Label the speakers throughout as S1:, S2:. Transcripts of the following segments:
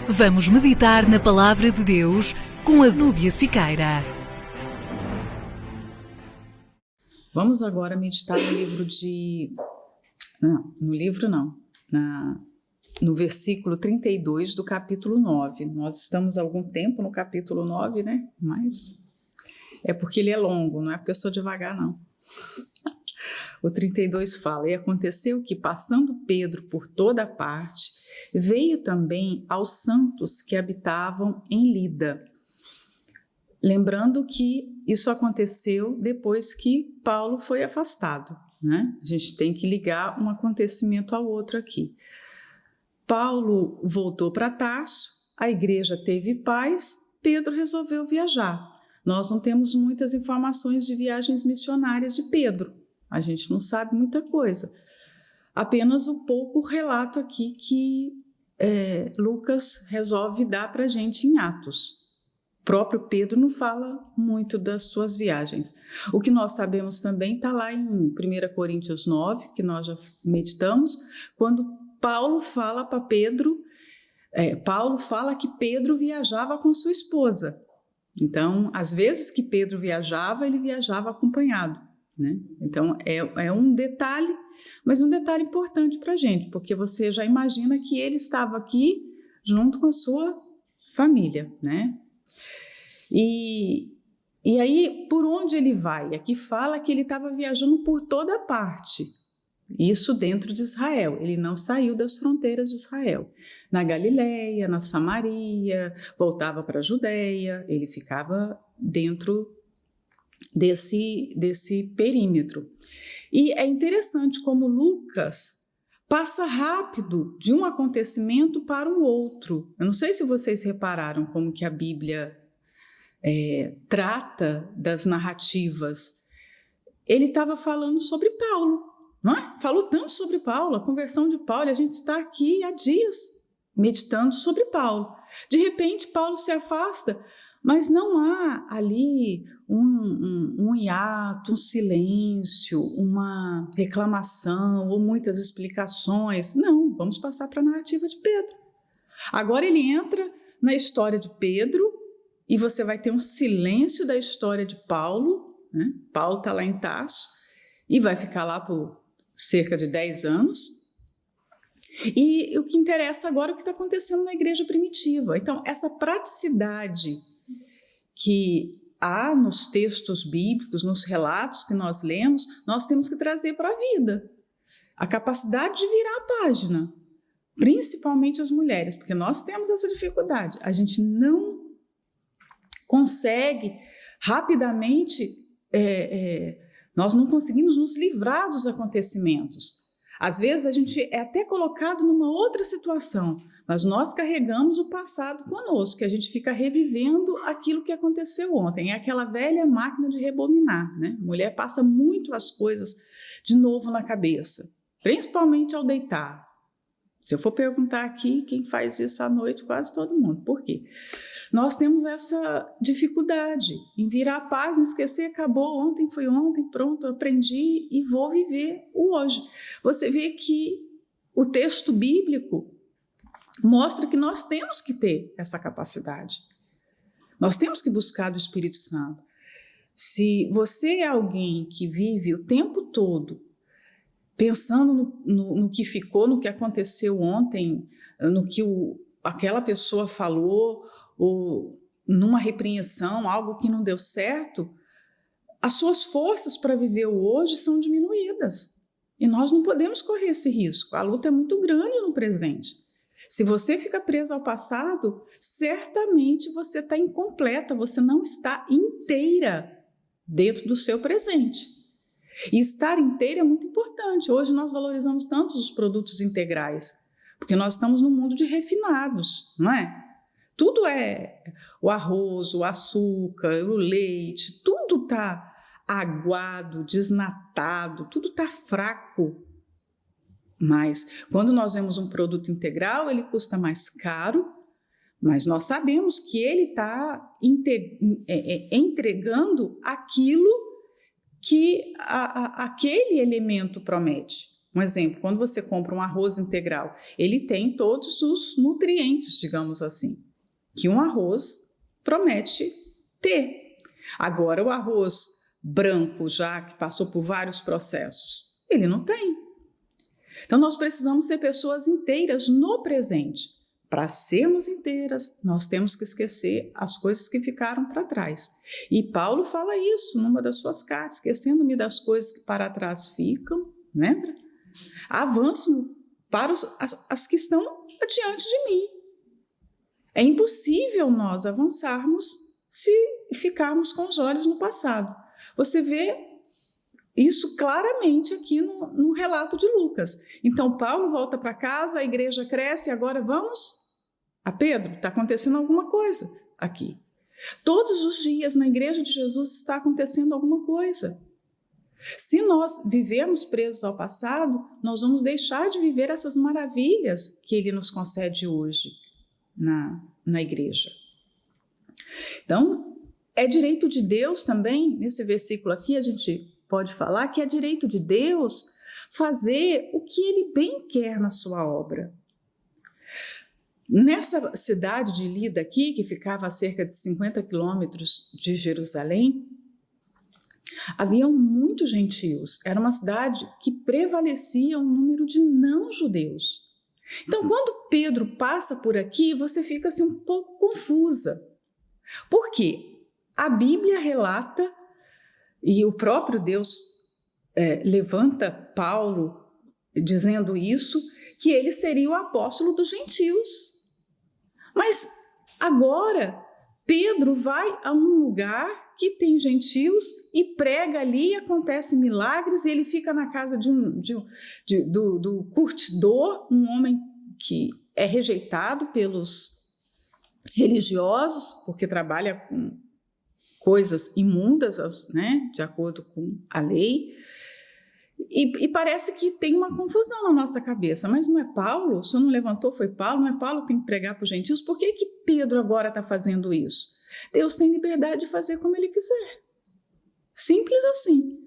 S1: Vamos meditar na Palavra de Deus com a Núbia Siqueira.
S2: Vamos agora meditar no livro de... No versículo 32 do capítulo 9. Nós estamos há algum tempo no capítulo 9, né? Mas é porque ele é longo, não é porque eu sou devagar, não. O 32 fala: E aconteceu que, passando Pedro por toda parte, veio também aos santos que habitavam em Lida. Lembrando que isso aconteceu depois que Paulo foi afastado, né? A gente tem que ligar um acontecimento ao outro aqui. Paulo voltou para Tarso, a igreja teve paz, Pedro resolveu viajar. Nós não temos muitas informações de viagens missionárias de Pedro, a gente não sabe muita coisa. Apenas um pouco relato aqui que Lucas resolve dar para a gente em Atos. O próprio Pedro não fala muito das suas viagens. O que nós sabemos também está lá em 1 Coríntios 9, que nós já meditamos, quando Paulo fala para Pedro, Paulo fala que Pedro viajava com sua esposa. Então, às vezes que Pedro viajava, ele viajava acompanhado, né? Então, é um detalhe, mas um detalhe importante para a gente, porque você já imagina que ele estava aqui junto com a sua família, né? E aí, por onde ele vai? Aqui fala que ele estava viajando por toda parte. Isso dentro de Israel, ele não saiu das fronteiras de Israel. Na Galileia, na Samaria, voltava para a Judeia, ele ficava dentro desse perímetro. E é interessante como Lucas passa rápido de um acontecimento para o outro. Eu não sei se vocês repararam como que a Bíblia trata das narrativas. Ele estava falando sobre Paulo. Não é? Falou tanto sobre Paulo, a conversão de Paulo, e a gente está aqui há dias meditando sobre Paulo. De repente, Paulo se afasta, mas não há ali um hiato, um silêncio, uma reclamação ou muitas explicações. Não, vamos passar para a narrativa de Pedro. Agora ele entra na história de Pedro e você vai ter um silêncio da história de Paulo, né? Paulo está lá em Tarso e vai ficar lá por cerca de 10 anos, e o que interessa agora é o que está acontecendo na igreja primitiva. Então, essa praticidade que há nos textos bíblicos, nos relatos que nós lemos, nós temos que trazer para a vida. A capacidade de virar a página, principalmente as mulheres, porque nós temos essa dificuldade. A gente não consegue rapidamente... Nós não conseguimos nos livrar dos acontecimentos. Às vezes a gente é até colocado numa outra situação, mas nós carregamos o passado conosco, que a gente fica revivendo aquilo que aconteceu ontem. É aquela velha máquina de rebobinar, né? A mulher passa muito as coisas de novo na cabeça, principalmente ao deitar. Se eu for perguntar aqui, quem faz isso à noite, quase todo mundo. Por quê? Nós temos essa dificuldade em virar a página, esquecer, acabou, ontem foi ontem, pronto, aprendi e vou viver o hoje. Você vê que o texto bíblico mostra que nós temos que ter essa capacidade. Nós temos que buscar do Espírito Santo. Se você é alguém que vive o tempo todo pensando no que ficou, no que aconteceu ontem, no que aquela pessoa falou, ou numa repreensão, algo que não deu certo, as suas forças para viver o hoje são diminuídas. E nós não podemos correr esse risco. A luta é muito grande no presente. Se você fica preso ao passado, certamente você está incompleta, você não está inteira dentro do seu presente. E estar inteira é muito importante. Hoje nós valorizamos tanto os produtos integrais, porque nós estamos num mundo de refinados, não é? Tudo é o arroz, o açúcar, o leite, tudo está aguado, desnatado, tudo está fraco. Mas quando nós vemos um produto integral, ele custa mais caro, mas nós sabemos que ele está entregando aquilo que aquele elemento promete. Um exemplo, quando você compra um arroz integral, ele tem todos os nutrientes, digamos assim, que um arroz promete ter. Agora, o arroz branco, já que passou por vários processos, ele não tem. Então, nós precisamos ser pessoas inteiras no presente. Para sermos inteiras, nós temos que esquecer as coisas que ficaram para trás. E Paulo fala isso numa das suas cartas, esquecendo-me das coisas que para trás ficam, lembra? Avanço para as que estão adiante de mim. É impossível nós avançarmos se ficarmos com os olhos no passado. Você vê isso claramente aqui no relato de Lucas. Então, Paulo volta para casa, a igreja cresce, e agora vamos a Pedro. Está acontecendo alguma coisa aqui. Todos os dias na igreja de Jesus está acontecendo alguma coisa. Se nós vivemos presos ao passado, nós vamos deixar de viver essas maravilhas que ele nos concede hoje na igreja. Então, é direito de Deus também, nesse versículo aqui a gente pode falar que é direito de Deus fazer o que ele bem quer na sua obra. Nessa cidade de Lida aqui, que ficava a cerca de 50 quilômetros de Jerusalém, haviam muitos gentios. Era uma cidade que prevalecia um número de não-judeus. Então, quando Pedro passa por aqui, você fica assim um pouco confusa. Por quê? A Bíblia relata, e o próprio Deus levanta Paulo dizendo isso, que ele seria o apóstolo dos gentios. Mas agora Pedro vai a um lugar que tem gentios e prega ali, acontecem milagres, e ele fica na casa do curtidor, um homem que é rejeitado pelos religiosos, porque trabalha com coisas imundas, né, de acordo com a lei. E parece que tem uma confusão na nossa cabeça, mas não é Paulo? O senhor não levantou, foi Paulo? Não é Paulo que tem que pregar para os gentios? Por que Pedro agora está fazendo isso? Deus tem liberdade de fazer como ele quiser. Simples assim.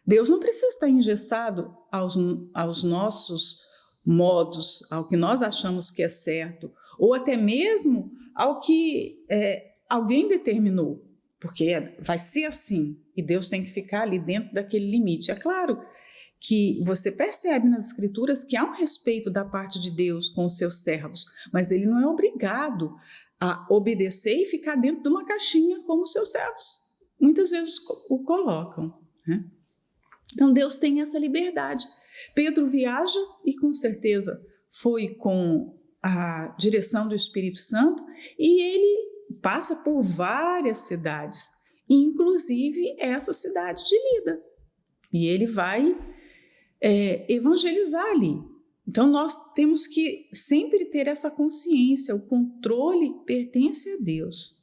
S2: Deus não precisa estar engessado aos nossos modos, ao que nós achamos que é certo, ou até mesmo ao que alguém determinou, porque vai ser assim, e Deus tem que ficar ali dentro daquele limite. É claro que você percebe nas Escrituras que há um respeito da parte de Deus com os seus servos, mas ele não é obrigado a obedecer e ficar dentro de uma caixinha como os seus servos muitas vezes o colocam, né? Então Deus tem essa liberdade. Pedro viaja e com certeza foi com a direção do Espírito Santo, e ele passa por várias cidades, inclusive essa cidade de Lida, e ele vai evangelizar ali. Então nós temos que sempre ter essa consciência, o controle pertence a Deus.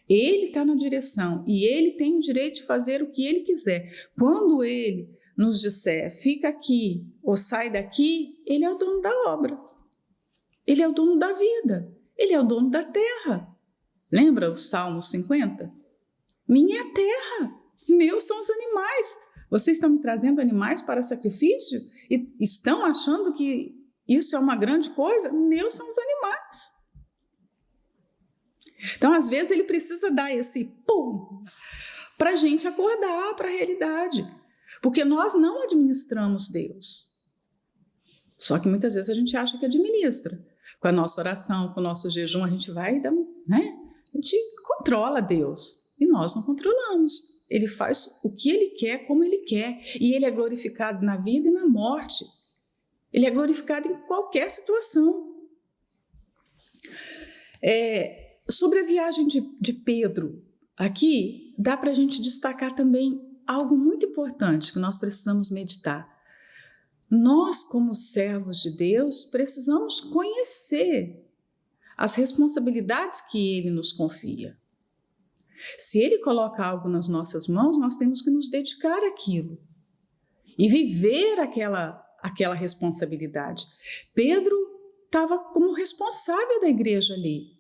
S2: Ele está na direção e ele tem o direito de fazer o que ele quiser. Quando ele nos disser, fica aqui ou sai daqui, ele é o dono da obra. Ele é o dono da vida. Ele é o dono da terra. Lembra o Salmo 50? Minha é terra, meus são os animais. Vocês estão me trazendo animais para sacrifício e estão achando que isso é uma grande coisa? Meus são os animais. Então, às vezes, ele precisa dar esse pum para a gente acordar para a realidade, porque nós não administramos Deus. Só que muitas vezes a gente acha que administra. Com a nossa oração, com o nosso jejum, a gente vai, né? A gente controla Deus e nós não controlamos. Ele faz o que ele quer, como ele quer, e ele é glorificado na vida e na morte. Ele é glorificado em qualquer situação. Sobre a viagem de Pedro, aqui dá para a gente destacar também algo muito importante que nós precisamos meditar. Nós, como servos de Deus, precisamos conhecer as responsabilidades que Ele nos confia. Se Ele coloca algo nas nossas mãos, nós temos que nos dedicar àquilo e viver aquela responsabilidade. Pedro estava como responsável da igreja ali,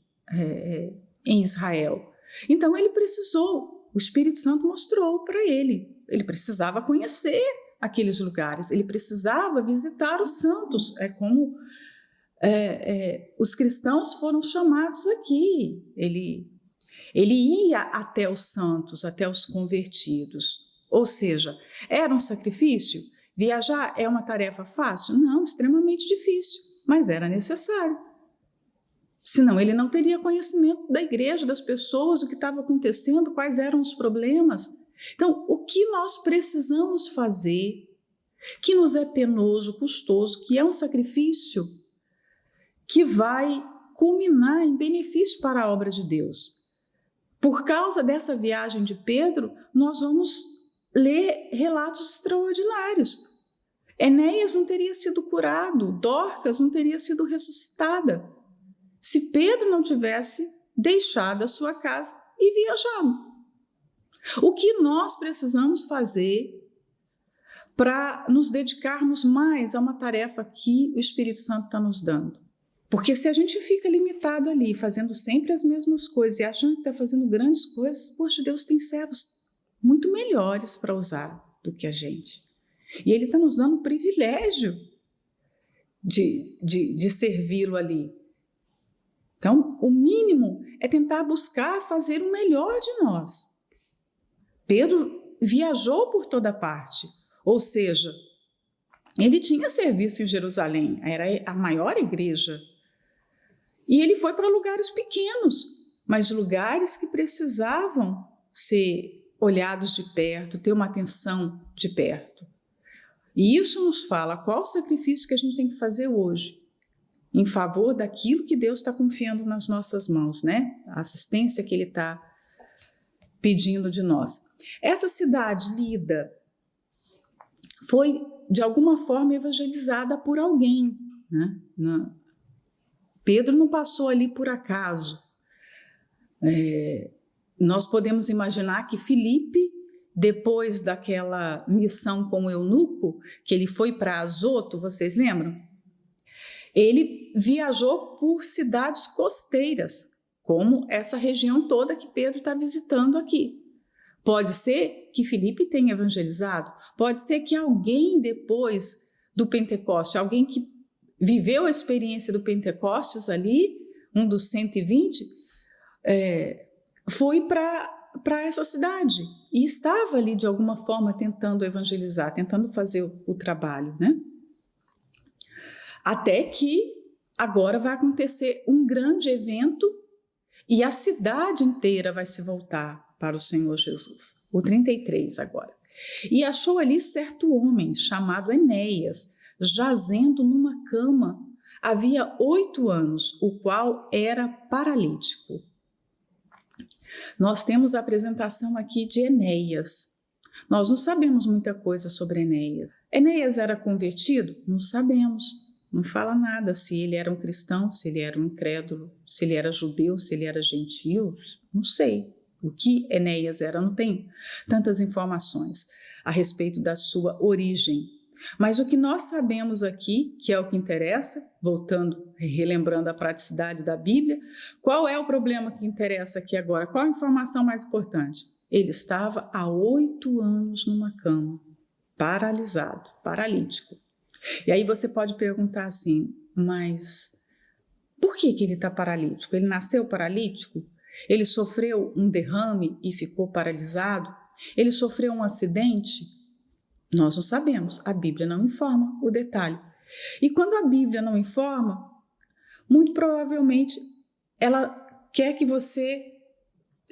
S2: em Israel. Então ele precisou, o Espírito Santo mostrou para ele precisava conhecer aqueles lugares, ele precisava visitar os santos. É como os cristãos foram chamados aqui. Ele ia até os santos, até os convertidos. Ou seja, era um sacrifício? Viajar é uma tarefa fácil? Não, extremamente difícil, mas era necessário. Senão ele não teria conhecimento da igreja, das pessoas, o que estava acontecendo, quais eram os problemas. Então, o que nós precisamos fazer, que nos é penoso, custoso, que é um sacrifício, que vai culminar em benefício para a obra de Deus. Por causa dessa viagem de Pedro, nós vamos ler relatos extraordinários. Enéas não teria sido curado, Dorcas não teria sido ressuscitada, se Pedro não tivesse deixado a sua casa e viajado. O que nós precisamos fazer para nos dedicarmos mais a uma tarefa que o Espírito Santo está nos dando? Porque se a gente fica limitado ali, fazendo sempre as mesmas coisas e achando que está fazendo grandes coisas, poxa, Deus tem servos muito melhores para usar do que a gente. E Ele está nos dando o privilégio de servi-lo ali. Então, o mínimo é tentar buscar fazer o melhor de nós. Pedro viajou por toda parte, ou seja, ele tinha serviço em Jerusalém, era a maior igreja. E ele foi para lugares pequenos, mas lugares que precisavam ser olhados de perto, ter uma atenção de perto. E isso nos fala qual o sacrifício que a gente tem que fazer hoje, em favor daquilo que Deus está confiando nas nossas mãos, né? A assistência que Ele está pedindo de nós. Essa cidade, Lida, foi, de alguma forma, evangelizada por alguém, né? Pedro não passou ali por acaso. Nós podemos imaginar que Filipe, depois daquela missão com o eunuco, que ele foi para Azoto, vocês lembram? Ele viajou por cidades costeiras, como essa região toda que Pedro está visitando aqui. Pode ser que Filipe tenha evangelizado, pode ser que alguém depois do Pentecoste, alguém que viveu a experiência do Pentecostes ali, um dos 120, foi para essa cidade e estava ali de alguma forma tentando evangelizar, tentando fazer o trabalho, né? Até que agora vai acontecer um grande evento e a cidade inteira vai se voltar para o Senhor Jesus. O 33 agora. E achou ali certo homem chamado Enéas, jazendo numa cama, havia 8 anos, o qual era paralítico. Nós temos a apresentação aqui de Enéas. Nós não sabemos muita coisa sobre Enéas. Enéas era convertido? Não sabemos. Não fala nada se ele era um cristão, se ele era um incrédulo, se ele era judeu, se ele era gentio. Não sei. O que Enéas era? Não tem tantas informações a respeito da sua origem. Mas o que nós sabemos aqui, que é o que interessa, voltando, relembrando a praticidade da Bíblia, qual é o problema que interessa aqui agora? Qual a informação mais importante? Ele estava há 8 anos numa cama, paralisado, paralítico. E aí você pode perguntar assim, mas por que ele está paralítico? Ele nasceu paralítico? Ele sofreu um derrame e ficou paralisado? Ele sofreu um acidente? Nós não sabemos, a Bíblia não informa o detalhe. E quando a Bíblia não informa, muito provavelmente ela quer que você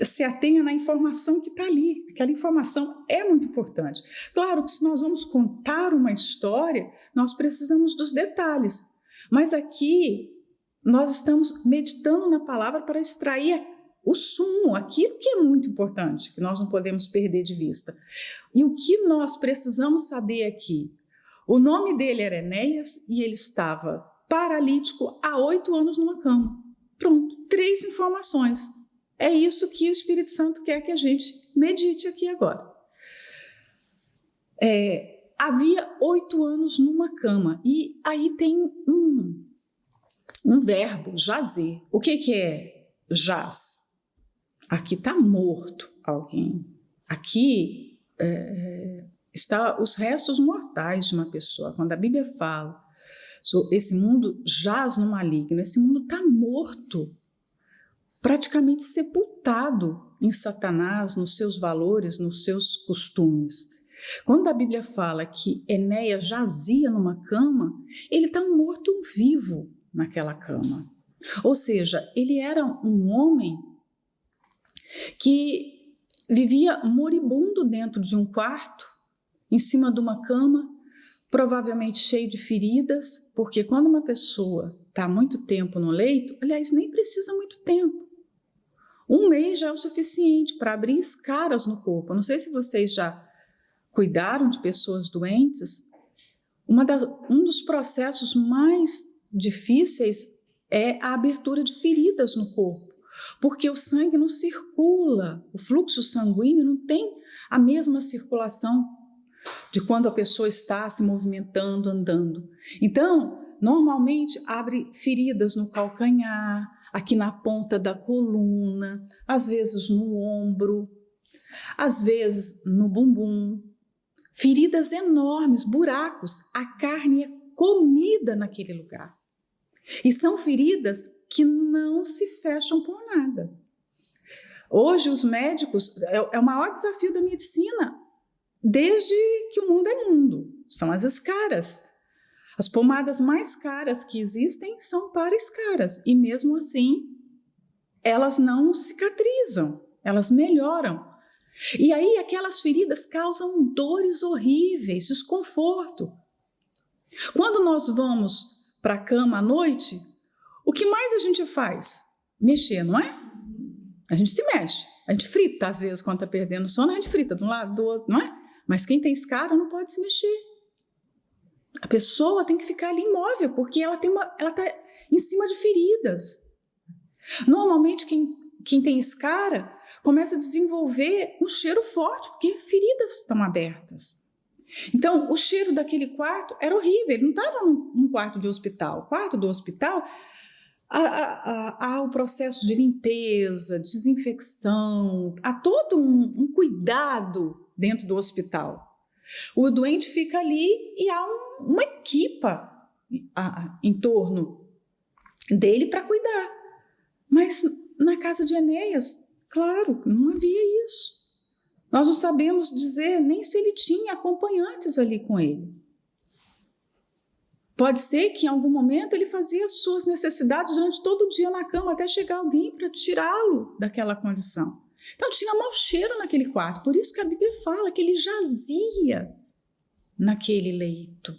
S2: se atenha na informação que está ali. Aquela informação é muito importante. Claro que se nós vamos contar uma história, nós precisamos dos detalhes. Mas aqui nós estamos meditando na palavra para extrair o sumo, aquilo que é muito importante, que nós não podemos perder de vista. E o que nós precisamos saber aqui? O nome dele era Enéas e ele estava paralítico há 8 anos numa cama. Pronto, 3 informações. É isso que o Espírito Santo quer que a gente medite aqui agora. Havia 8 anos numa cama e aí tem um verbo, jazer. O que é jaz? Aqui está morto alguém. Aqui está os restos mortais de uma pessoa. Quando a Bíblia fala, esse mundo jaz no maligno, esse mundo está morto, praticamente sepultado em Satanás, nos seus valores, nos seus costumes. Quando a Bíblia fala que Enéas jazia numa cama, ele está um morto-vivo naquela cama. Ou seja, ele era um homem que vivia moribundo dentro de um quarto, em cima de uma cama, provavelmente cheio de feridas, porque quando uma pessoa está muito tempo no leito, aliás, nem precisa muito tempo. 1 mês já é o suficiente para abrir escaras no corpo. Eu não sei se vocês já cuidaram de pessoas doentes. Um dos processos mais difíceis é a abertura de feridas no corpo, porque o sangue não circula, o fluxo sanguíneo não tem a mesma circulação de quando a pessoa está se movimentando, andando. Então, normalmente abre feridas no calcanhar, aqui na ponta da coluna, às vezes no ombro, às vezes no bumbum. Feridas enormes, buracos, a carne é comida naquele lugar. E são feridas que não se fecham por nada. Hoje os médicos, é o maior desafio da medicina, desde que o mundo é mundo, são as escaras. As pomadas mais caras que existem são para escaras, e mesmo assim, elas não cicatrizam, elas melhoram. E aí aquelas feridas causam dores horríveis, desconforto. Quando nós vamos para a cama à noite, o que mais a gente faz? Mexer, não é? A gente se mexe, a gente frita às vezes quando está perdendo o sono, a gente frita de um lado, do outro, não é? Mas quem tem escara não pode se mexer. A pessoa tem que ficar ali imóvel, porque ela está em cima de feridas. Normalmente, quem tem escara começa a desenvolver um cheiro forte, porque feridas estão abertas. Então, o cheiro daquele quarto era horrível, ele não estava num quarto de hospital. O quarto do hospital, há o processo de limpeza, desinfecção, há todo um cuidado dentro do hospital. O doente fica ali e há uma equipa em torno dele para cuidar. Mas na casa de Enéas, claro, não havia isso. Nós não sabemos dizer nem se ele tinha acompanhantes ali com ele. Pode ser que em algum momento ele fazia as suas necessidades durante todo o dia na cama, até chegar alguém para tirá-lo daquela condição. Então tinha mau cheiro naquele quarto, por isso que a Bíblia fala que ele jazia naquele leito.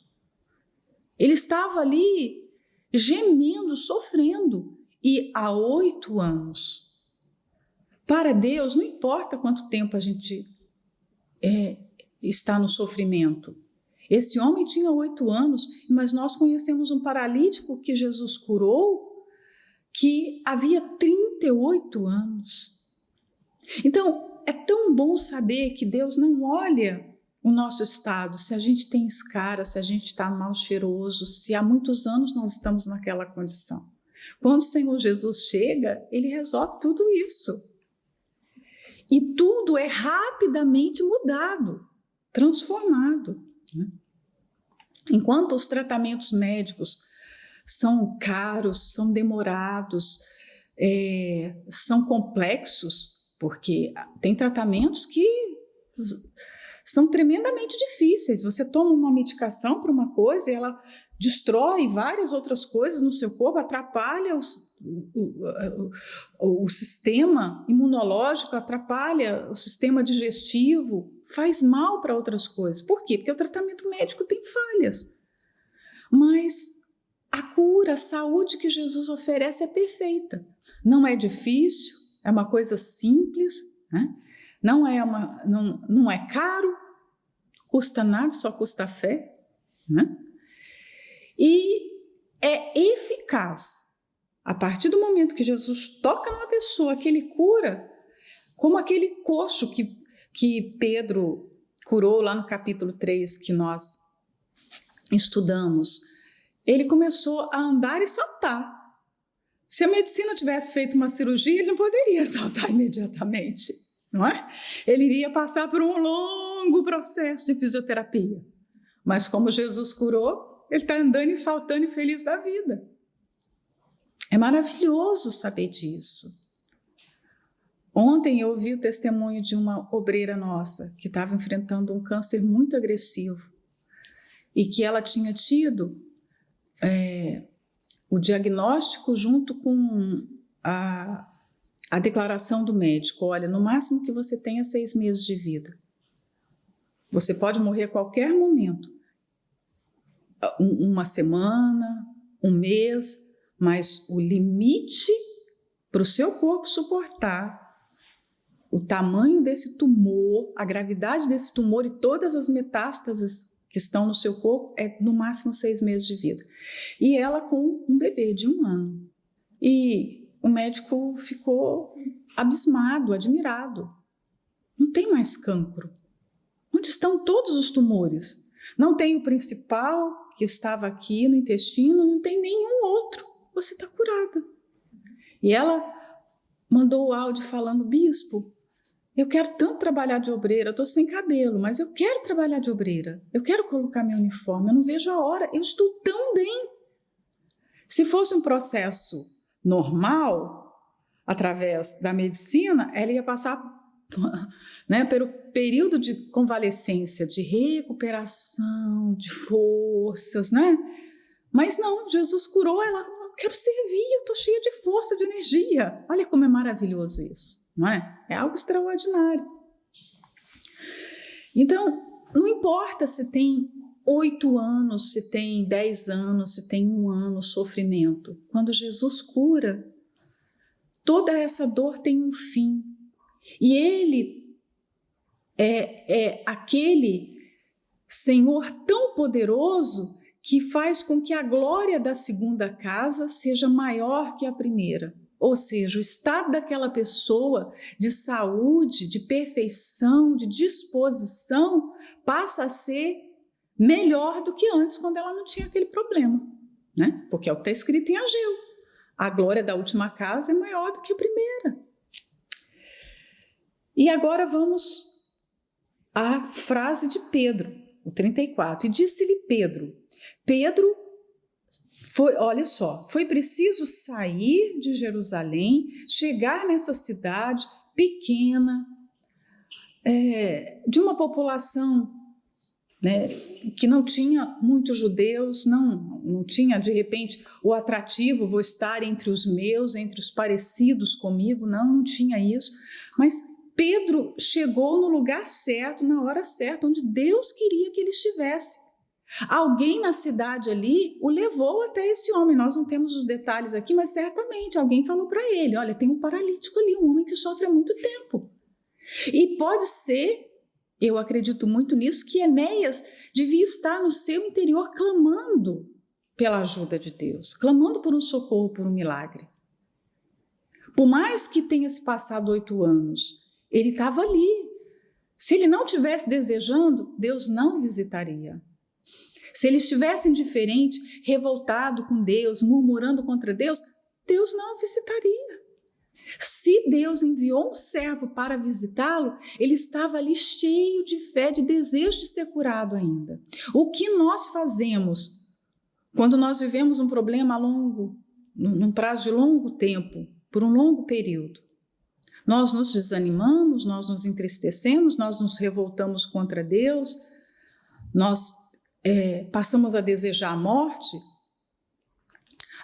S2: Ele estava ali gemendo, sofrendo, e há 8 anos. Para Deus, não importa quanto tempo a gente está no sofrimento. Esse homem tinha 8 anos, mas nós conhecemos um paralítico que Jesus curou, que havia 38 anos. Então, é tão bom saber que Deus não olha o nosso estado, se a gente tem escara, se a gente está mal cheiroso, se há muitos anos nós estamos naquela condição. Quando o Senhor Jesus chega, ele resolve tudo isso. E tudo é rapidamente mudado, transformado. Enquanto os tratamentos médicos são caros, são demorados, são complexos, porque tem tratamentos que são tremendamente difíceis. Você toma uma medicação para uma coisa e ela destrói várias outras coisas no seu corpo, atrapalha o sistema imunológico, atrapalha o sistema digestivo, faz mal para outras coisas. Por quê? Porque o tratamento médico tem falhas. Mas a cura, a saúde que Jesus oferece é perfeita. Não é difícil, é uma coisa simples, né? Não é caro, custa nada, só custa fé, né? E é eficaz. A partir do momento que Jesus toca numa pessoa, que ele cura, como aquele coxo que Pedro curou lá no capítulo 3 que nós estudamos, ele começou a andar e saltar. Se a medicina tivesse feito uma cirurgia, ele não poderia saltar imediatamente, não é? Ele iria passar por um longo longo processo de fisioterapia. Mas como Jesus curou, ele está andando e saltando e feliz da vida. É maravilhoso saber disso. Ontem eu ouvi o testemunho de uma obreira nossa que estava enfrentando um câncer muito agressivo e que ela tinha tido o diagnóstico junto com a declaração do médico. Olha, no máximo que você tenha 6 meses de vida. Você pode morrer a qualquer momento. Uma semana, um mês, mas o limite para o seu corpo suportar o tamanho desse tumor, a gravidade desse tumor e todas as metástases que estão no seu corpo é no máximo 6 meses de vida. E ela com um bebê de 1 ano. E o médico ficou abismado, admirado. Não tem mais cancro. Onde estão todos os tumores? Não tem o principal que estava aqui no intestino, não tem nenhum outro. Você está curada. E ela mandou o áudio falando: bispo, eu quero tanto trabalhar de obreira, eu estou sem cabelo, mas eu quero trabalhar de obreira, eu quero colocar meu uniforme, eu não vejo a hora, eu estou tão bem. Se fosse um processo normal, através da medicina, ela ia passar pelo período de convalescência, de recuperação, de forças, Mas não, Jesus curou ela. Eu quero servir, eu estou cheia de força, de energia. Olha como é maravilhoso isso, não é? É algo extraordinário. Então, não importa se tem 8 anos, se tem 10 anos, se tem 1 ano sofrimento. Quando Jesus cura, toda essa dor tem um fim. E Ele é aquele Senhor tão poderoso que faz com que a glória da segunda casa seja maior que a primeira. Ou seja, o estado daquela pessoa de saúde, de perfeição, de disposição, passa a ser melhor do que antes, quando ela não tinha aquele problema, Porque é o que está escrito em Ageu. A glória da última casa é maior do que a primeira. E agora vamos à frase de Pedro, o 34. E disse-lhe Pedro, olha só, foi preciso sair de Jerusalém, chegar nessa cidade pequena, de uma população que não tinha muitos judeus, não tinha, de repente, o atrativo, vou estar entre os meus, entre os parecidos comigo, não tinha isso, mas Pedro chegou no lugar certo, na hora certa, onde Deus queria que ele estivesse. Alguém na cidade ali o levou até esse homem. Nós não temos os detalhes aqui, mas certamente alguém falou para ele: olha, tem um paralítico ali, um homem que sofre há muito tempo. E pode ser, eu acredito muito nisso, que Enéas devia estar no seu interior clamando pela ajuda de Deus, clamando por um socorro, por um milagre. Por mais que tenha se passado 8 anos, ele estava ali. Se ele não estivesse desejando, Deus não visitaria. Se ele estivesse indiferente, revoltado com Deus, murmurando contra Deus, Deus não o visitaria. Se Deus enviou um servo para visitá-lo, ele estava ali cheio de fé, de desejo de ser curado ainda. O que nós fazemos quando nós vivemos um problema num prazo de longo tempo, por um longo período? Nós nos desanimamos, nós nos entristecemos, nós nos revoltamos contra Deus, nós passamos a desejar a morte.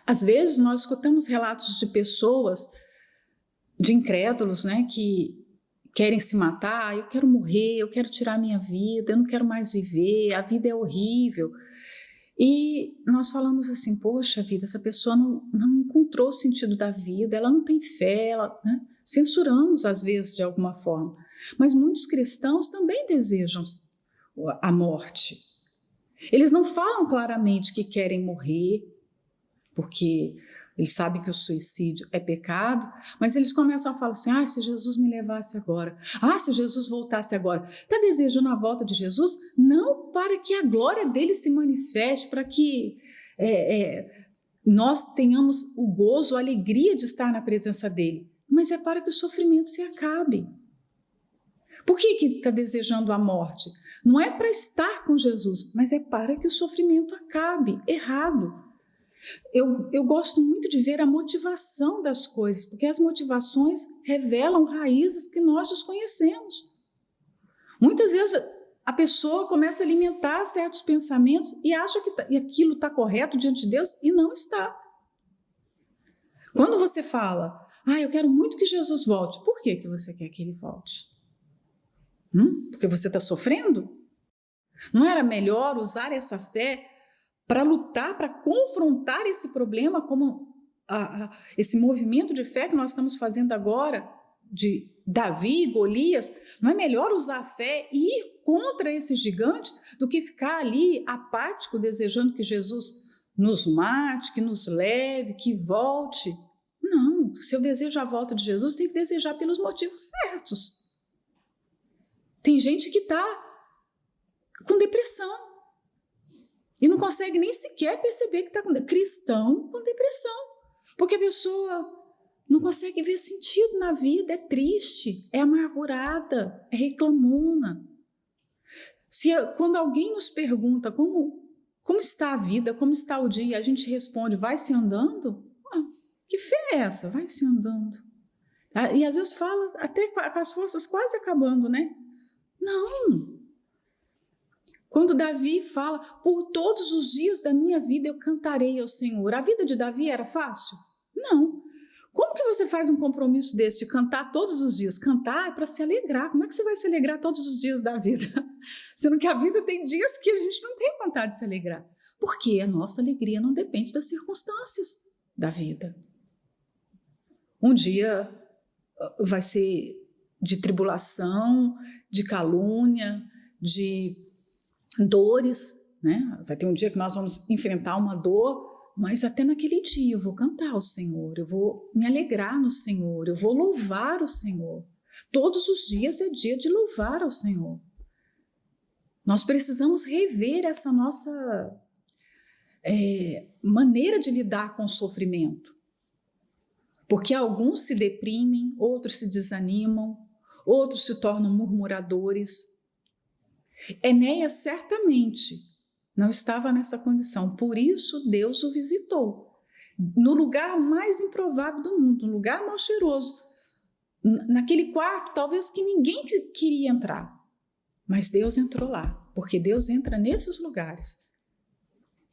S2: Às vezes nós escutamos relatos de pessoas, de incrédulos, que querem se matar. Eu quero morrer, eu quero tirar minha vida, eu não quero mais viver, a vida é horrível. E nós falamos assim: poxa vida, essa pessoa não encontrou o sentido da vida, ela não tem fé, censuramos às vezes de alguma forma. Mas muitos cristãos também desejam a morte. Eles não falam claramente que querem morrer, porque eles sabem que o suicídio é pecado, mas eles começam a falar assim: se Jesus me levasse agora, se Jesus voltasse agora. Está desejando a volta de Jesus? Não para que a glória dele se manifeste, para que nós tenhamos o gozo, a alegria de estar na presença dele, mas é para que o sofrimento se acabe. Por que está desejando a morte? Não é para estar com Jesus, mas é para que o sofrimento acabe. Errado. Eu gosto muito de ver a motivação das coisas, porque as motivações revelam raízes que nós desconhecemos. Muitas vezes a pessoa começa a alimentar certos pensamentos e acha que aquilo está correto diante de Deus e não está. Quando você fala, eu quero muito que Jesus volte, por que você quer que ele volte? Porque você está sofrendo? Não era melhor usar essa fé para lutar, para confrontar esse problema, como esse movimento de fé que nós estamos fazendo agora, de Davi e Golias? Não é melhor usar a fé e ir contra esse gigante do que ficar ali apático, desejando que Jesus nos mate, que nos leve, que volte? Não, se eu desejo a volta de Jesus, tem que desejar pelos motivos certos. Tem gente que está com depressão e não consegue nem sequer perceber que está com cristão com depressão, porque a pessoa não consegue ver sentido na vida, é triste, é amargurada, é reclamona. Quando alguém nos pergunta como está a vida, como está o dia, a gente responde, vai se andando? Que fé é essa? Vai se andando. E às vezes fala até com as forças quase acabando, né? Não. Quando Davi fala, por todos os dias da minha vida eu cantarei ao Senhor. A vida de Davi era fácil? Não. Como que você faz um compromisso desse de cantar todos os dias? Cantar é para se alegrar. Como é que você vai se alegrar todos os dias da vida? Sendo que a vida tem dias que a gente não tem vontade de se alegrar. Porque a nossa alegria não depende das circunstâncias da vida. Um dia vai ser de tribulação, de calúnia, de dores, né? Vai ter um dia que nós vamos enfrentar uma dor, mas até naquele dia eu vou cantar ao Senhor, eu vou me alegrar no Senhor, eu vou louvar o Senhor. Todos os dias é dia de louvar ao Senhor. Nós precisamos rever essa nossa maneira de lidar com o sofrimento. Porque alguns se deprimem, outros se desanimam, outros se tornam murmuradores. Enéas certamente não estava nessa condição, por isso Deus o visitou. No lugar mais improvável do mundo, no lugar mal cheiroso, naquele quarto talvez que ninguém queria entrar, mas Deus entrou lá, porque Deus entra nesses lugares.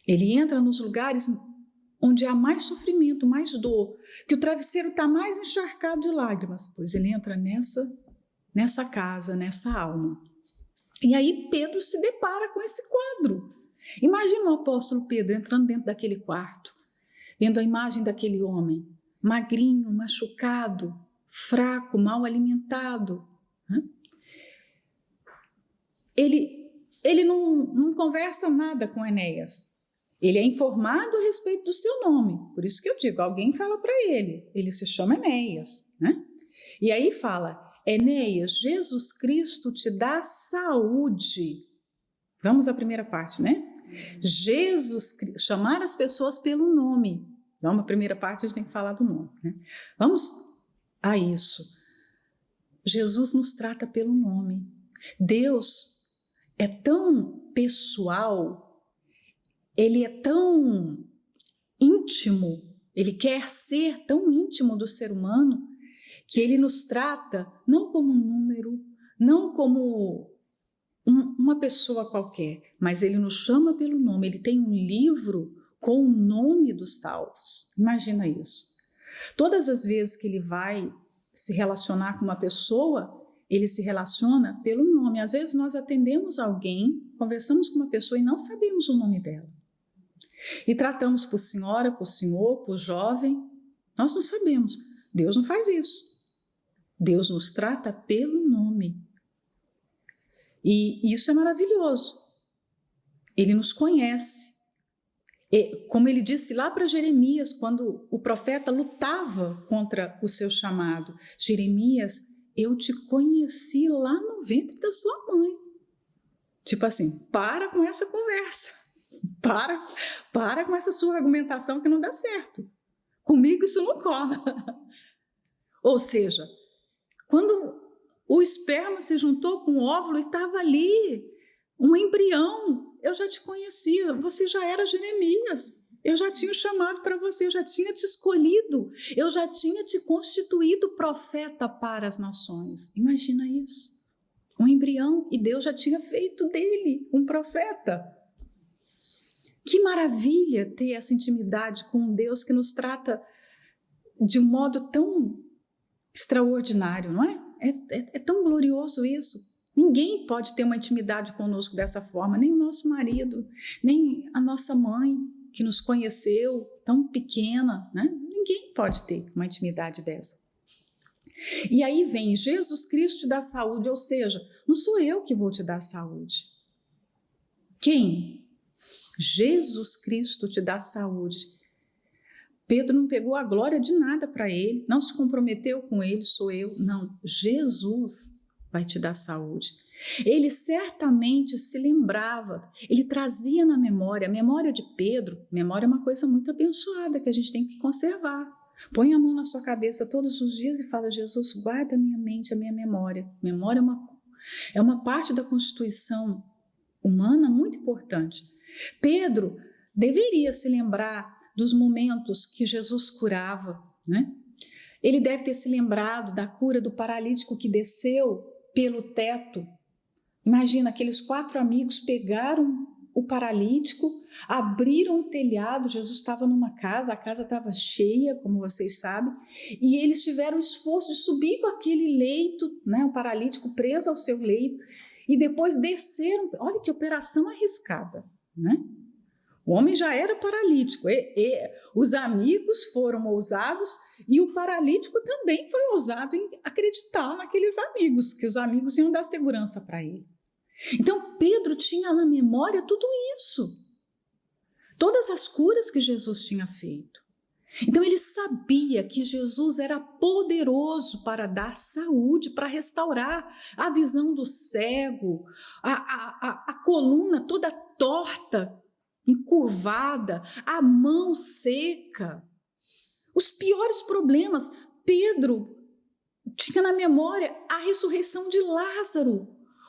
S2: Ele entra nos lugares onde há mais sofrimento, mais dor, que o travesseiro está mais encharcado de lágrimas, pois ele entra nessa casa, nessa alma. E aí Pedro se depara com esse quadro. Imagina o apóstolo Pedro entrando dentro daquele quarto, vendo a imagem daquele homem, magrinho, machucado, fraco, mal alimentado. Ele não conversa nada com Enéas. Ele é informado a respeito do seu nome. Por isso que eu digo, alguém fala para ele. Ele se chama Enéas, né? E aí fala, Enéas, Jesus Cristo te dá saúde. Vamos à primeira parte, né? Jesus, chamar as pessoas pelo nome. Vamos à primeira parte, a gente tem que falar do nome, né? Vamos a isso. Jesus nos trata pelo nome. Deus é tão pessoal, ele é tão íntimo, ele quer ser tão íntimo do ser humano, que ele nos trata não como um número, não como uma pessoa qualquer, mas ele nos chama pelo nome. Ele tem um livro com o nome dos salvos. Imagina isso. Todas as vezes que ele vai se relacionar com uma pessoa, ele se relaciona pelo nome. Às vezes nós atendemos alguém, conversamos com uma pessoa e não sabemos o nome dela. E tratamos por senhora, por senhor, por jovem. Nós não sabemos. Deus não faz isso. Deus nos trata pelo nome. E isso é maravilhoso. Ele nos conhece. E, como ele disse lá para Jeremias, quando o profeta lutava contra o seu chamado, Jeremias, eu te conheci lá no ventre da sua mãe. Tipo assim, para com essa conversa. Para com essa sua argumentação que não dá certo. Comigo isso não cola. Ou seja, quando o esperma se juntou com o óvulo e estava ali, um embrião. Eu já te conhecia, você já era Jeremias. Eu já tinha chamado para você, eu já tinha te escolhido, eu já tinha te constituído profeta para as nações. Imagina isso. Um embrião, e Deus já tinha feito dele um profeta. Que maravilha ter essa intimidade com um Deus que nos trata de um modo tão extraordinário, não é? É tão glorioso isso. Ninguém pode ter uma intimidade conosco dessa forma, nem o nosso marido, nem a nossa mãe, que nos conheceu tão pequena, né? Ninguém pode ter uma intimidade dessa. E aí vem Jesus Cristo te dá saúde, ou seja, não sou eu que vou te dar saúde. Quem? Jesus Cristo te dá saúde. Pedro não pegou a glória de nada para ele, não se comprometeu com ele, sou eu. Não, Jesus vai te dar saúde. Ele certamente se lembrava, ele trazia na memória, a memória de Pedro, memória é uma coisa muito abençoada que a gente tem que conservar. Põe a mão na sua cabeça todos os dias e fala: Jesus, guarda a minha mente, a minha memória. Memória é uma parte da constituição humana muito importante. Pedro deveria se lembrar dos momentos que Jesus curava, né? Ele deve ter se lembrado da cura do paralítico que desceu pelo teto. Imagina, aqueles 4 amigos pegaram o paralítico, abriram o telhado, Jesus estava numa casa, a casa estava cheia, como vocês sabem, e eles tiveram o esforço de subir com aquele leito, né, o paralítico preso ao seu leito, e depois desceram. Olha que operação arriscada, né? O homem já era paralítico, os amigos foram ousados e o paralítico também foi ousado em acreditar naqueles amigos, que os amigos iam dar segurança para ele. Então Pedro tinha na memória tudo isso, todas as curas que Jesus tinha feito. Então ele sabia que Jesus era poderoso para dar saúde, para restaurar a visão do cego, a coluna toda torta, encurvada, a mão seca. Os piores problemas. Pedro tinha na memória a ressurreição de Lázaro,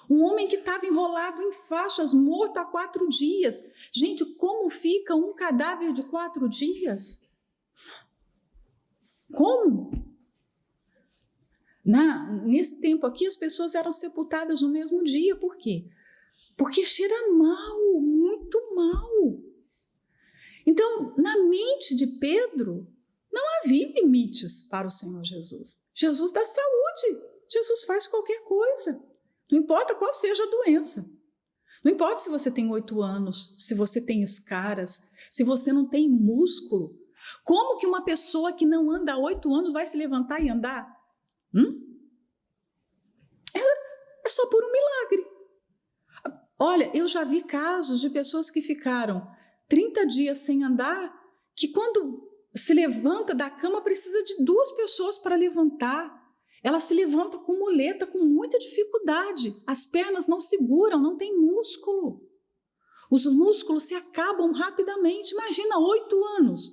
S2: um homem que estava enrolado em faixas, morto há 4 dias. Gente, como fica um cadáver de 4 dias? Como? Nesse tempo aqui, as pessoas eram sepultadas no mesmo dia. Por quê? Porque cheira mal, muito mal. Então, na mente de Pedro, não havia limites para o Senhor Jesus. Jesus dá saúde, Jesus faz qualquer coisa. Não importa qual seja a doença. Não importa se você tem 8 anos, se você tem escaras, se você não tem músculo. Como que uma pessoa que não anda há 8 anos vai se levantar e andar? É só por um milagre. Olha, eu já vi casos de pessoas que ficaram 30 dias sem andar, que quando se levanta da cama precisa de 2 pessoas para levantar. Ela se levanta com muleta, com muita dificuldade. As pernas não seguram, não tem músculo. Os músculos se acabam rapidamente. Imagina, 8 anos.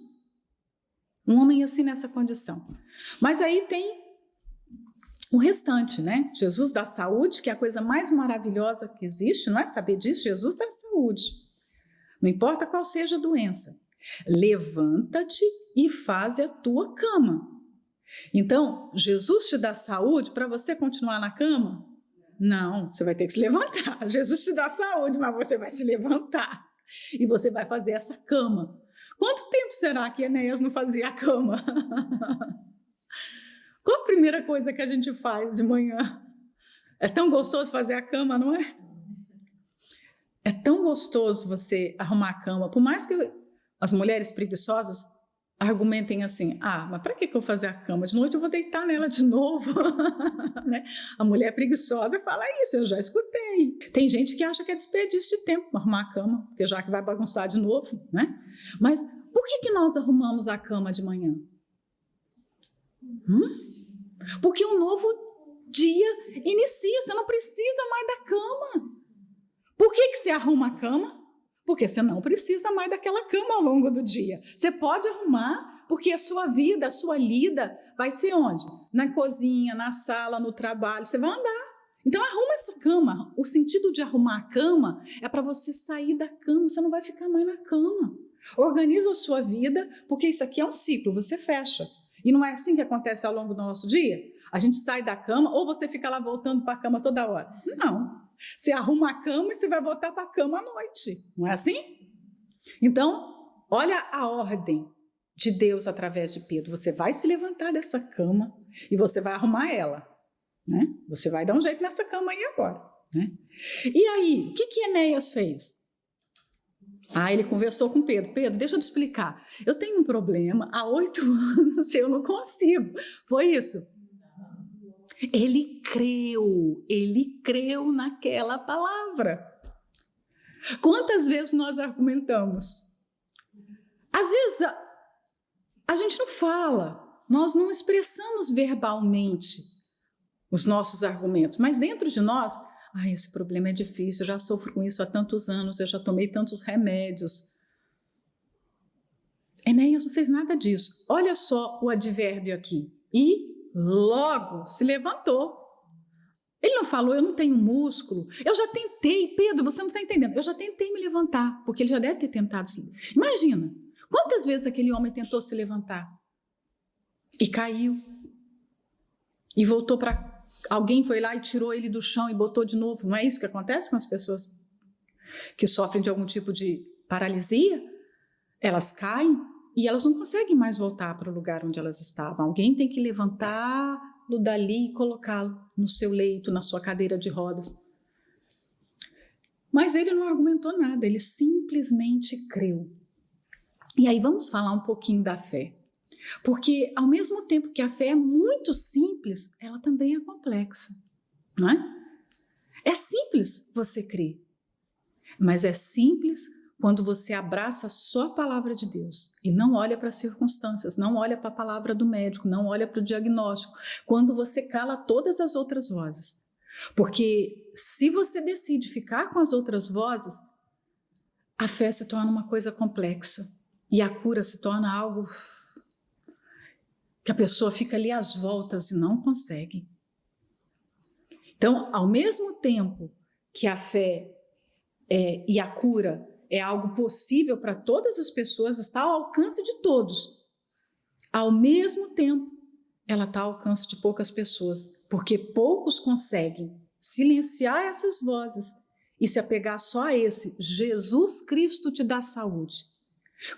S2: Um homem assim nessa condição. Mas aí tem o restante, né? Jesus dá saúde, que é a coisa mais maravilhosa que existe, não é saber disso? Jesus dá saúde. Não importa qual seja a doença. Levanta-te e faze a tua cama. Então, Jesus te dá saúde para você continuar na cama? Não, você vai ter que se levantar. Jesus te dá saúde, mas você vai se levantar e você vai fazer essa cama. Quanto tempo será que Enéas não fazia a cama? Qual a primeira coisa que a gente faz de manhã? É tão gostoso fazer a cama, não é? É tão gostoso você arrumar a cama. Por mais que as mulheres preguiçosas argumentem assim: mas para que eu vou fazer a cama? De noite eu vou deitar nela de novo. Né? A mulher preguiçosa fala isso, eu já escutei. Tem gente que acha que é desperdício de tempo arrumar a cama, porque já que vai bagunçar de novo, né? Mas por que nós arrumamos a cama de manhã? Porque um novo dia inicia, você não precisa mais da cama. Por que você arruma a cama? Porque você não precisa mais daquela cama ao longo do dia. Você pode arrumar, porque a sua vida, a sua lida vai ser onde? Na cozinha, na sala, no trabalho. Você vai andar. Então arruma essa cama. O sentido de arrumar a cama é para você sair da cama, você não vai ficar mais na cama. Organiza a sua vida, porque isso aqui é um ciclo, você fecha. E não é assim que acontece ao longo do nosso dia? A gente sai da cama ou você fica lá voltando para a cama toda hora? Não. Você arruma a cama e você vai voltar para a cama à noite. Não é assim? Então, olha a ordem de Deus através de Pedro. Você vai se levantar dessa cama e você vai arrumar ela. Né? Você vai dar um jeito nessa cama aí agora. Né? E aí, o que Enéas fez? Ele conversou com Pedro. Pedro, deixa eu te explicar. Eu tenho um problema há 8 anos, eu não consigo. Foi isso? Ele creu naquela palavra. Quantas vezes nós argumentamos? Às vezes a gente não fala, nós não expressamos verbalmente os nossos argumentos, mas dentro de nós, esse problema é difícil, eu já sofro com isso há tantos anos, eu já tomei tantos remédios. Enéas não fez nada disso. Olha só o advérbio aqui. E logo se levantou. Ele não falou, eu não tenho músculo. Eu já tentei, Pedro, você não está entendendo. Eu já tentei me levantar, porque ele já deve ter tentado se. Imagina, quantas vezes aquele homem tentou se levantar e caiu e voltou para. Alguém foi lá e tirou ele do chão e botou de novo. Não é isso que acontece com as pessoas que sofrem de algum tipo de paralisia? Elas caem e elas não conseguem mais voltar para o lugar onde elas estavam. Alguém tem que levantá-lo dali e colocá-lo no seu leito, na sua cadeira de rodas. Mas ele não argumentou nada, ele simplesmente creu. E aí vamos falar um pouquinho da fé. Porque ao mesmo tempo que a fé é muito simples, ela também é complexa, não é? É simples você crer, mas é simples quando você abraça só a palavra de Deus e não olha para as circunstâncias, não olha para a palavra do médico, não olha para o diagnóstico, quando você cala todas as outras vozes. Porque se você decide ficar com as outras vozes, a fé se torna uma coisa complexa e a cura se torna algo que a pessoa fica ali às voltas e não consegue. Então, ao mesmo tempo que a fé e a cura é algo possível para todas as pessoas, está ao alcance de todos. Ao mesmo tempo, ela está ao alcance de poucas pessoas, porque poucos conseguem silenciar essas vozes e se apegar só a esse: Jesus Cristo te dá saúde.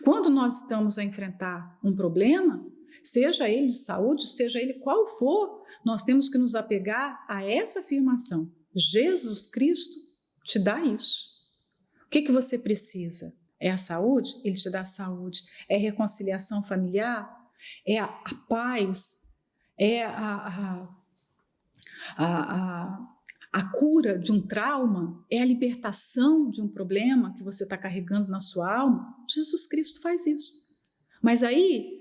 S2: Quando nós estamos a enfrentar um problema, seja ele de saúde, seja ele qual for, nós temos que nos apegar a essa afirmação: Jesus Cristo te dá isso. O que você precisa? É a saúde? Ele te dá a saúde. É reconciliação familiar? É a paz? É a cura de um trauma? É a libertação de um problema que você está carregando na sua alma? Jesus Cristo faz isso. Mas aí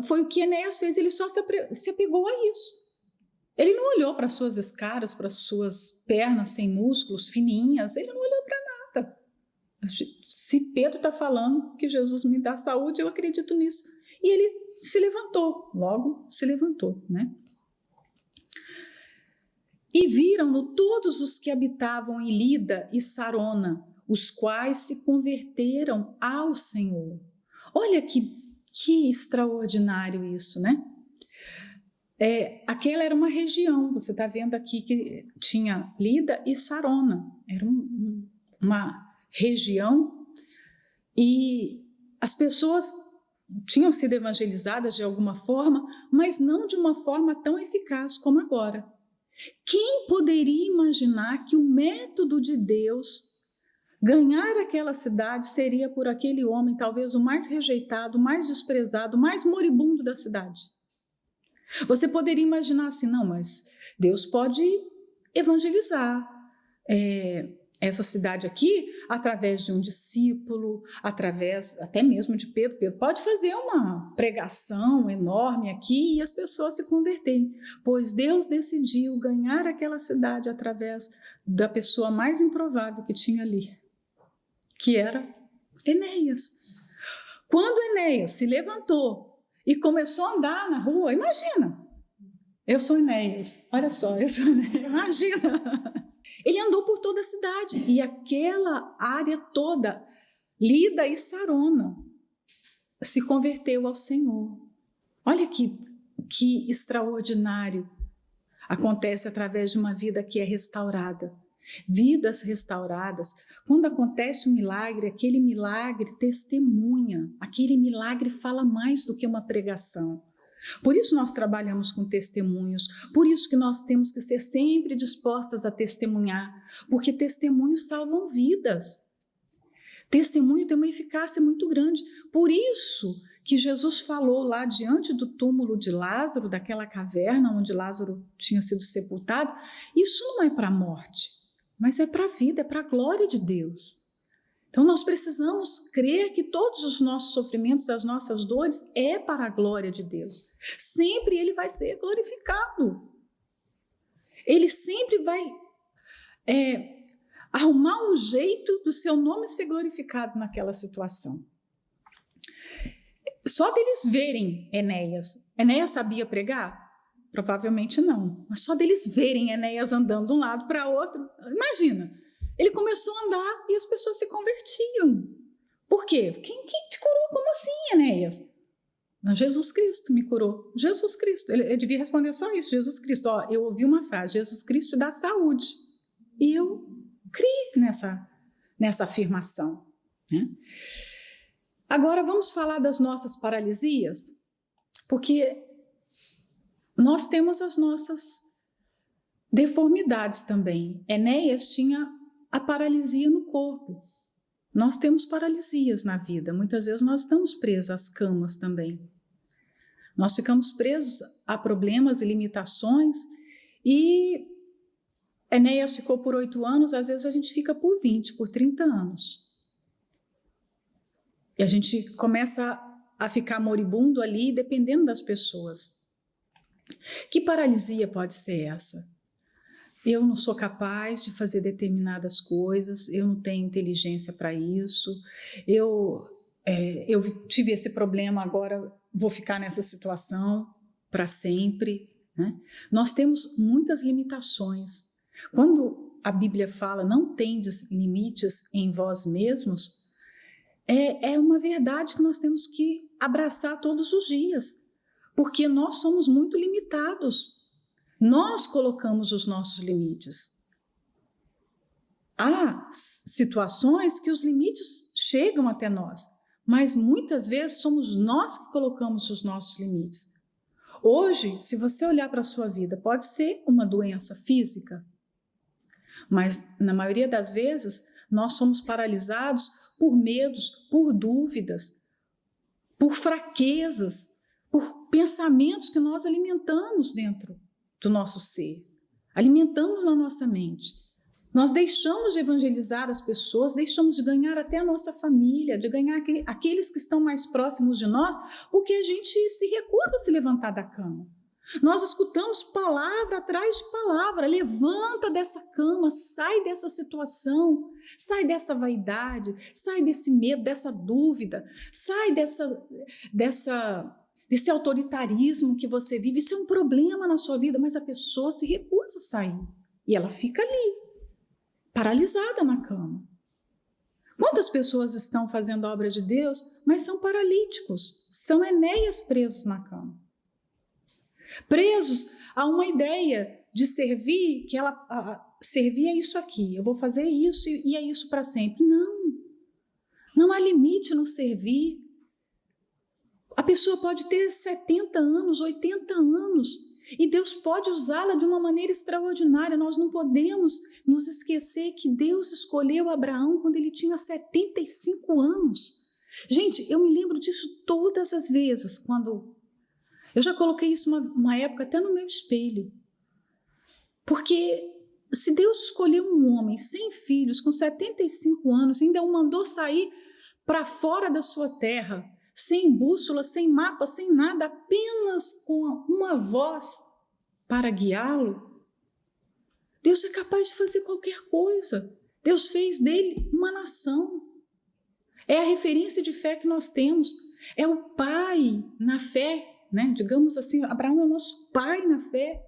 S2: foi o que Enéas fez, ele só se apegou a isso. Ele não olhou para suas escaras, para suas pernas sem músculos, fininhas, ele não olhou para nada. Se Pedro está falando que Jesus me dá saúde, eu acredito nisso. E ele se levantou, logo se levantou, né? E viram-no todos os que habitavam em Lida e Sarona, os quais se converteram ao Senhor. Olha que extraordinário isso, né? Aquela era uma região, você está vendo aqui que tinha Lida e Sarona, era uma região e as pessoas tinham sido evangelizadas de alguma forma, mas não de uma forma tão eficaz como agora. Quem poderia imaginar que o método de Deus ganhar aquela cidade seria por aquele homem, talvez o mais rejeitado, o mais desprezado, o mais moribundo da cidade? Você poderia imaginar assim, não, mas Deus pode evangelizar essa cidade aqui através de um discípulo, através até mesmo de Pedro. Pedro pode fazer uma pregação enorme aqui e as pessoas se converterem, pois Deus decidiu ganhar aquela cidade através da pessoa mais improvável que tinha ali, que era Enéas. Quando Enéas se levantou e começou a andar na rua, imagina, Eu sou Enéas, olha só, eu sou Enéas, imagina. Ele andou por toda a cidade e aquela área toda, Lida e Sarona, se converteu ao Senhor. Olha que extraordinário acontece através de uma vida que é restaurada. Vidas restauradas, quando acontece um milagre, aquele milagre testemunha, aquele milagre fala mais do que uma pregação. Por isso nós trabalhamos com testemunhos, por isso que nós temos que ser sempre dispostas a testemunhar, porque testemunhos salvam vidas. Testemunho tem uma eficácia muito grande. Por isso que Jesus falou lá diante do túmulo de Lázaro, daquela caverna onde Lázaro tinha sido sepultado, isso não é para a morte, mas é para a vida, é para a glória de Deus. Então nós precisamos crer que todos os nossos sofrimentos, as nossas dores, é para a glória de Deus. Sempre Ele vai ser glorificado. Ele sempre vai arrumar um jeito do seu nome ser glorificado naquela situação. Só deles verem Enéas sabia pregar? Provavelmente não, mas só deles verem Enéas andando de um lado para outro, imagina, ele começou a andar e as pessoas se convertiam. Por quê? Quem te curou? Como assim, Enéas? Não, Jesus Cristo me curou. Jesus Cristo, ele devia responder só isso, Jesus Cristo. Ó, eu ouvi uma frase, Jesus Cristo dá saúde, e eu criei nessa afirmação, né? Agora vamos falar das nossas paralisias, porque nós temos as nossas deformidades também. Enéas tinha a paralisia no corpo. Nós temos paralisias na vida. Muitas vezes nós estamos presos às camas também. Nós ficamos presos a problemas e limitações e Enéas ficou por 8 anos, às vezes a gente fica por 20, por 30 anos. E a gente começa a ficar moribundo ali, dependendo das pessoas. Que paralisia pode ser essa? Eu não sou capaz de fazer determinadas coisas, eu não tenho inteligência para isso, eu tive esse problema, agora vou ficar nessa situação para sempre, né? Nós temos muitas limitações. Quando a Bíblia fala, não tendes limites em vós mesmos, é uma verdade que nós temos que abraçar todos os dias, porque nós somos muito limitados. Nós colocamos os nossos limites. Há situações que os limites chegam até nós, mas muitas vezes somos nós que colocamos os nossos limites. Hoje, se você olhar para a sua vida, pode ser uma doença física, mas na maioria das vezes nós somos paralisados por medos, por dúvidas, por fraquezas, por pensamentos que nós alimentamos dentro do nosso ser, alimentamos na nossa mente. Nós deixamos de evangelizar as pessoas, deixamos de ganhar até a nossa família, de ganhar aqueles que estão mais próximos de nós, porque a gente se recusa a se levantar da cama. Nós escutamos palavra atrás de palavra, levanta dessa cama, sai dessa situação, sai dessa vaidade, sai desse medo, dessa dúvida, sai desse autoritarismo que você vive. Isso é um problema na sua vida, mas a pessoa se recusa a sair e ela fica ali, paralisada na cama. Quantas pessoas estão fazendo a obra de Deus, mas são paralíticos, são Enéas presos na cama, presos a uma ideia de servir, que servir é isso aqui, eu vou fazer isso e é isso para sempre. Não há limite no servir. A pessoa pode ter 70 anos, 80 anos, e Deus pode usá-la de uma maneira extraordinária. Nós não podemos nos esquecer que Deus escolheu Abraão quando ele tinha 75 anos. Gente, eu me lembro disso todas as vezes, quando eu já coloquei isso uma época até no meu espelho. Porque se Deus escolheu um homem sem filhos, com 75 anos, ainda o mandou sair para fora da sua terra, sem bússola, sem mapa, sem nada, apenas com uma voz para guiá-lo, Deus é capaz de fazer qualquer coisa. Deus fez dele uma nação. É a referência de fé que nós temos. É o pai na fé né? Digamos assim, Abraão é o nosso pai na fé.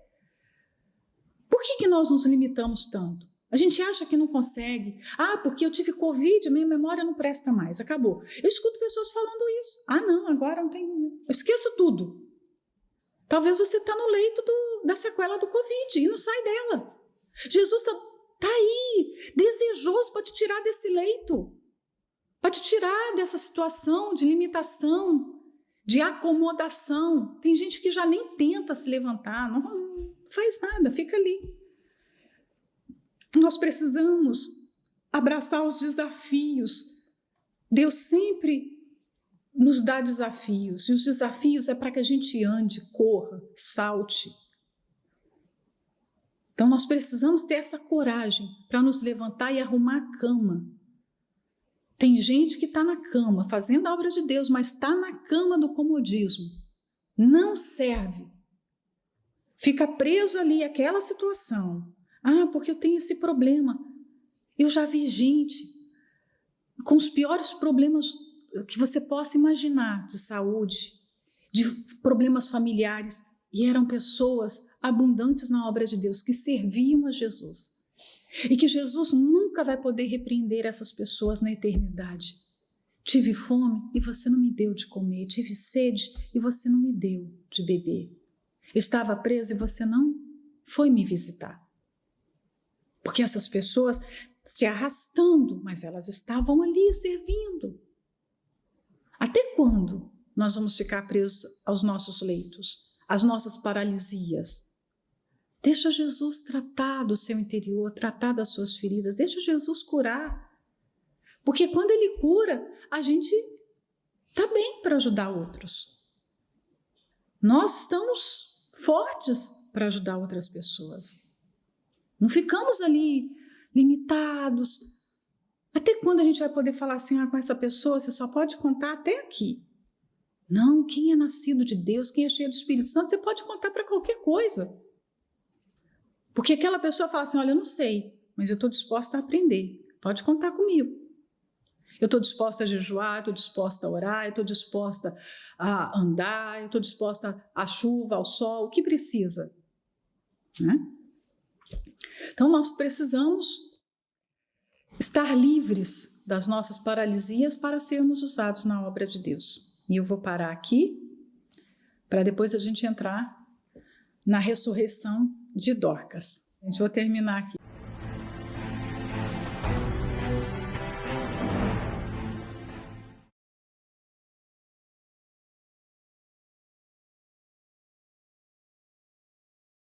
S2: Por que nós nos limitamos tanto? A gente acha que não consegue. Porque eu tive Covid, minha memória não presta mais, acabou. Eu escuto pessoas falando isso. Não, agora não tem... Eu esqueço tudo. Talvez você está no leito da sequela do Covid e não sai dela. Jesus está aí, desejoso para te tirar desse leito, para te tirar dessa situação de limitação, de acomodação. Tem gente que já nem tenta se levantar, não faz nada, fica ali. Nós precisamos abraçar os desafios. Deus sempre nos dá desafios, e os desafios é para que a gente ande, corra, salte. Então nós precisamos ter essa coragem para nos levantar e arrumar a cama. Tem gente que está na cama, fazendo a obra de Deus, mas está na cama do comodismo. Não serve. Fica preso ali àquela situação. Porque eu tenho esse problema. Eu já vi gente com os piores problemas que você possa imaginar de saúde, de problemas familiares, e eram pessoas abundantes na obra de Deus, que serviam a Jesus. E que Jesus nunca vai poder repreender essas pessoas na eternidade. Tive fome e você não me deu de comer. Tive sede e você não me deu de beber. Eu estava presa e você não foi me visitar. Porque essas pessoas se arrastando, mas elas estavam ali servindo. Até quando nós vamos ficar presos aos nossos leitos, às nossas paralisias? Deixa Jesus tratar do seu interior, tratar das suas feridas, deixa Jesus curar. Porque quando Ele cura, a gente está bem para ajudar outros. Nós estamos fortes para ajudar outras pessoas. Não ficamos ali limitados. Até quando a gente vai poder falar assim, com essa pessoa você só pode contar até aqui? Não, quem é nascido de Deus, quem é cheio do Espírito Santo, você pode contar para qualquer coisa. Porque aquela pessoa fala assim, olha, eu não sei, mas eu estou disposta a aprender, pode contar comigo. Eu estou disposta a jejuar, eu estou disposta a orar, eu estou disposta a andar, eu estou disposta à chuva, ao sol, o que precisa, né? Então nós precisamos estar livres das nossas paralisias para sermos usados na obra de Deus. E eu vou parar aqui, para depois a gente entrar na ressurreição de Dorcas. A gente vai terminar aqui.